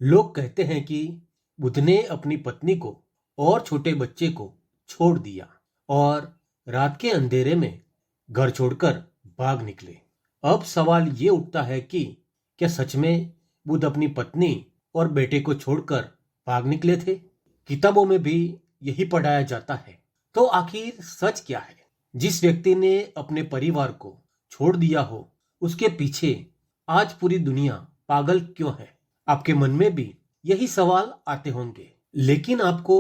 लोग कहते हैं कि बुद्ध ने अपनी पत्नी को और छोटे बच्चे को छोड़ दिया और रात के अंधेरे में घर छोड़कर भाग निकले। अब सवाल ये उठता है कि क्या सच में बुद्ध अपनी पत्नी और बेटे को छोड़कर भाग निकले थे? किताबों में भी यही पढ़ाया जाता है। तो आखिर सच क्या है? जिस व्यक्ति ने अपने परिवार को छोड़ दिया हो, उसके पीछे आज पूरी दुनिया पागल क्यों है? आपके मन में भी यही सवाल आते होंगे, लेकिन आपको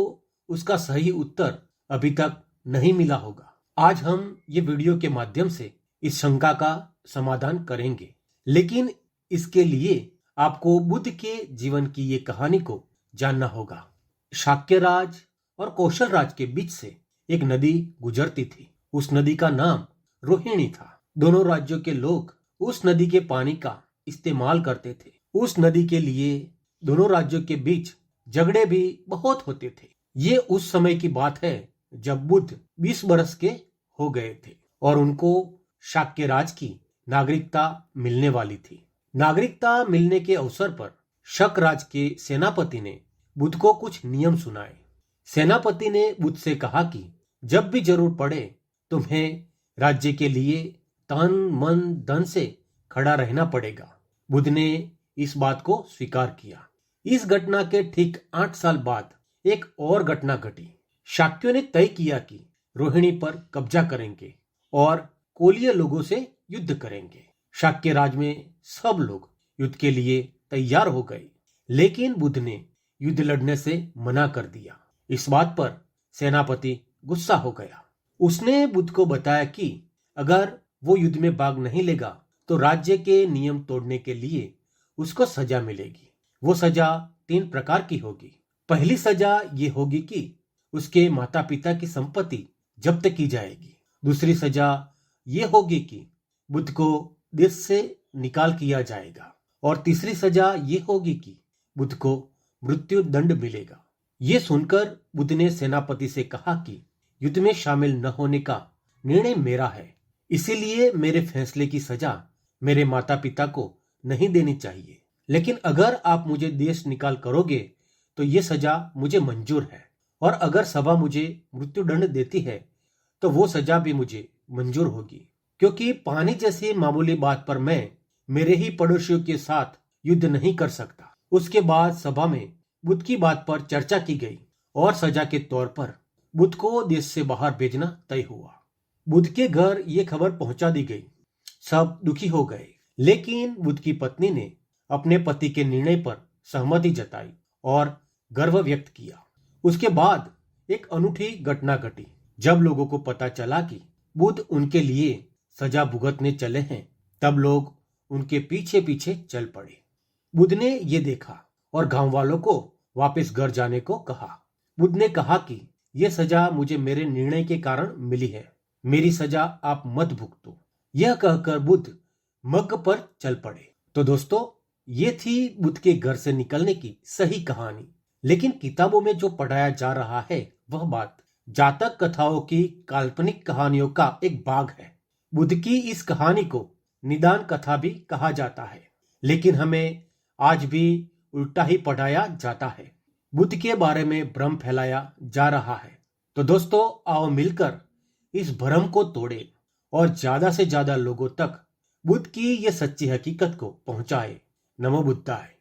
उसका सही उत्तर अभी तक नहीं मिला होगा। आज हम ये वीडियो के माध्यम से इस शंका का समाधान करेंगे, लेकिन इसके लिए आपको बुद्ध के जीवन की ये कहानी को जानना होगा। शाक्य राज और कौशल राज के बीच से एक नदी गुजरती थी। उस नदी का नाम रोहिणी था। दोनों राज्यों के लोग उस नदी के पानी का इस्तेमाल करते थे। उस नदी के लिए दोनों राज्यों के बीच झगड़े भी बहुत होते थे। ये उस समय की बात है जब बुद्ध 20 बरस के हो गए थे और उनको शाक्य राज की नागरिकता मिलने वाली थी। नागरिकता मिलने के अवसर पर शक राज के सेनापति ने बुद्ध को कुछ नियम सुनाए। सेनापति ने बुद्ध से कहा कि जब भी जरूर पड़े तुम्हें राज्य के लिए तन मन धन से खड़ा रहना पड़ेगा। बुद्ध ने इस बात को स्वीकार किया। इस घटना के ठीक 8 साल बाद एक और घटना घटी। शाक्यों ने तय किया कि रोहिणी पर कब्जा करेंगे और कोलीय लोगों से युद्ध करेंगे। शाक्य राज में सब लोग युद्ध के लिए तैयार हो गए, लेकिन बुद्ध ने युद्ध लड़ने से मना कर दिया। इस बात पर सेनापति गुस्सा हो गया। उसने बुद्ध को बताया कि अगर वो युद्ध में भाग नहीं लेगा तो राज्य के नियम तोड़ने के लिए उसको सजा मिलेगी। वो सजा 3 प्रकार की होगी। पहली सजा ये होगी कि उसके माता पिता की संपत्ति जब्त की जाएगी। दूसरी सजा ये होगी कि बुद्ध को देश से निकाल किया जाएगा और तीसरी सजा ये होगी कि बुद्ध को मृत्यु दंड मिलेगा। ये सुनकर बुद्ध ने सेनापति से कहा कि युद्ध में शामिल न होने का निर्णय मेरा है, इसीलिए मेरे फैसले की सजा मेरे माता पिता को नहीं देनी चाहिए। लेकिन अगर आप मुझे देश निकाल करोगे तो ये सजा मुझे मंजूर है, और अगर सभा मुझे मृत्युदंड देती है तो वो सजा भी मुझे मंजूर होगी, क्योंकि पानी जैसी मामूली बात पर मैं मेरे ही पड़ोसियों के साथ युद्ध नहीं कर सकता। उसके बाद सभा में बुद्ध की बात पर चर्चा की गई और सजा के तौर पर बुद्ध को देश से बाहर भेजना तय हुआ। बुद्ध के घर ये खबर पहुंचा दी गई। सब दुखी हो गए, लेकिन बुद्ध की पत्नी ने अपने पति के निर्णय पर सहमति जताई और गर्व व्यक्त किया। उसके बाद एक अनूठी घटना घटी। जब लोगों को पता चला कि बुद्ध उनके लिए सजा भुगतने चले हैं, तब लोग उनके पीछे पीछे चल पड़े। बुद्ध ने ये देखा और गांव वालों को वापस घर जाने को कहा। बुद्ध ने कहा कि यह सजा मुझे मेरे निर्णय के कारण मिली है, मेरी सजा आप मत भुगतो। यह कहकर बुद्ध मक्का पर चल पड़े। तो दोस्तों, ये थी बुद्ध के घर से निकलने की सही कहानी। लेकिन किताबों में जो पढ़ाया जा रहा है वह बात जातक कथाओं की काल्पनिक कहानियों का एक भाग है। बुद्ध की इस कहानी को निदान कथा भी कहा जाता है, लेकिन हमें आज भी उल्टा ही पढ़ाया जाता है। बुद्ध के बारे में भ्रम फैलाया जा रहा है। तो दोस्तों, आओ मिलकर इस भ्रम को तोड़े और ज्यादा से ज्यादा लोगों तक बुद्ध की ये सच्ची हकीकत को पहुंचाए। नमो बुद्धाय।